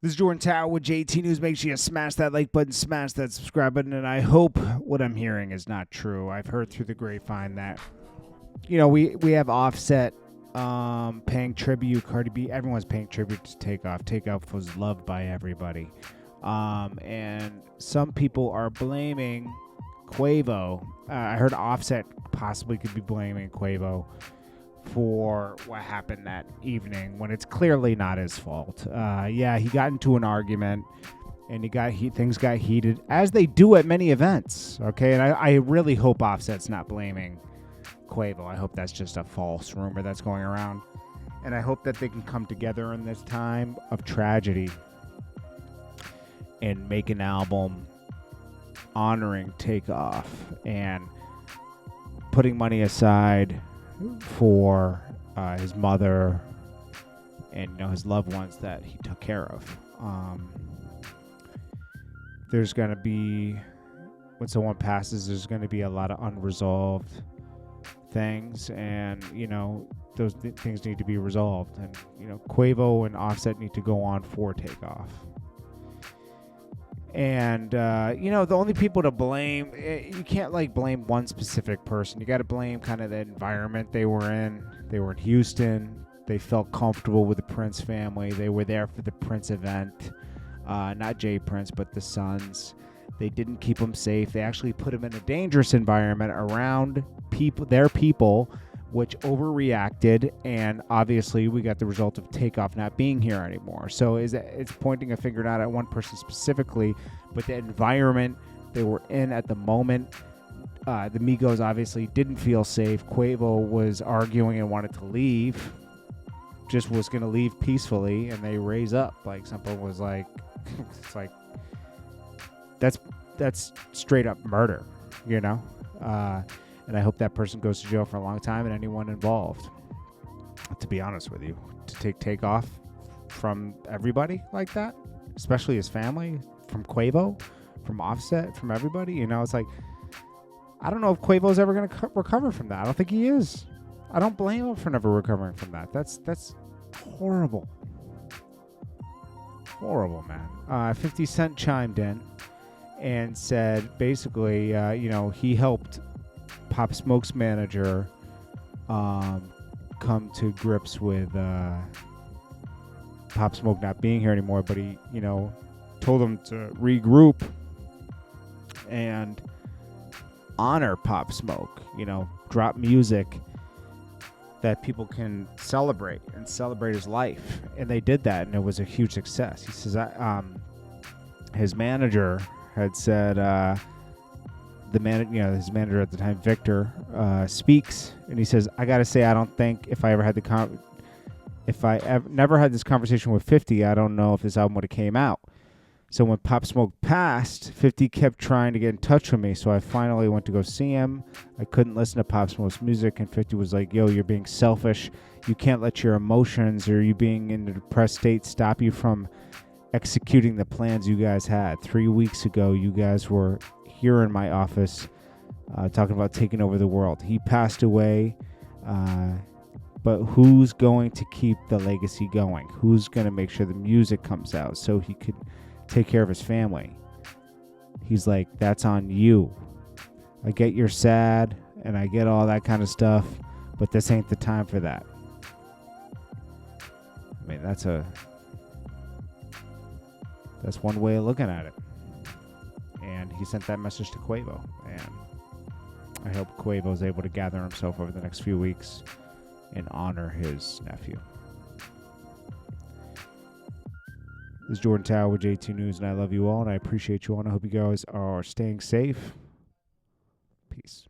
This is Jordan Tower with JT News. Make sure you smash that like button, smash that subscribe button, and I hope what I'm hearing is not true. I've heard through the grapevine that, we have Offset paying tribute, Cardi B, everyone's paying tribute to Takeoff. Takeoff was loved by everybody. And some people are blaming Quavo. I heard Offset possibly could be blaming Quavo for what happened that evening when it's clearly not his fault. He got into an argument and things got heated, as they do at many events. Okay, and I really hope Offset's not blaming Quavo. I hope that's just a false rumor that's going around, and I hope that they can come together in this time of tragedy and make an album honoring Takeoff and putting money aside for his mother and his loved ones that he took care of. There's going to be, when someone passes, there's going to be a lot of unresolved things, and those things need to be resolved, and Quavo and Offset need to go on for Takeoff. And, the only people to blame, you can't, blame one specific person. You got to blame kind of the environment they were in. They were in Houston. They felt comfortable with the Prince family. They were there for the Prince event. Not Jay Prince, but the Sons. They didn't keep them safe. They actually put them in a dangerous environment around their people, which overreacted, and obviously we got the result of Takeoff not being here anymore. So it's pointing a finger not at one person specifically, but the environment they were in at the moment. The Migos obviously didn't feel safe. Quavo was arguing and wanted to leave, just was going to leave peacefully, and they raise up. Something was it's like, that's straight up murder, and I hope that person goes to jail for a long time, and anyone involved. To be honest with you, to take Takeoff from everybody like that, especially his family, from Quavo, from Offset, from everybody, it's like, I don't know if Quavo's ever going to recover from that. I don't think he is. I don't blame him for never recovering from that. That's horrible. Horrible, man. 50 Cent chimed in and said, basically, he helped Pop Smoke's manager come to grips with Pop Smoke not being here anymore, but he, told him to regroup and honor Pop Smoke, drop music that people can celebrate his life. And they did that, and it was a huge success. He says his manager had said his manager at the time, Victor, speaks, and he says, I gotta say, I don't think if I never had this conversation with 50, I don't know if this album would have came out. So when Pop Smoke passed, 50 kept trying to get in touch with me, so I finally went to go see him. I couldn't listen to Pop Smoke's music, and 50 was like, yo, you're being selfish. You can't let your emotions or you being in a depressed state stop you from executing the plans you guys had. 3 weeks ago, you guys were here in my office talking about taking over the world. He passed away, but who's going to keep the legacy going? Who's going to make sure the music comes out so he could take care of his family? He's like, that's on you. I get you're sad and I get all that kind of stuff, but this ain't the time for that. I mean, that's one way of looking at it. And he sent that message to Quavo, and I hope Quavo is able to gather himself over the next few weeks and honor his nephew. This is Jordan Tower with JT News, and I love you all, and I appreciate you all, and I hope you guys are staying safe. Peace.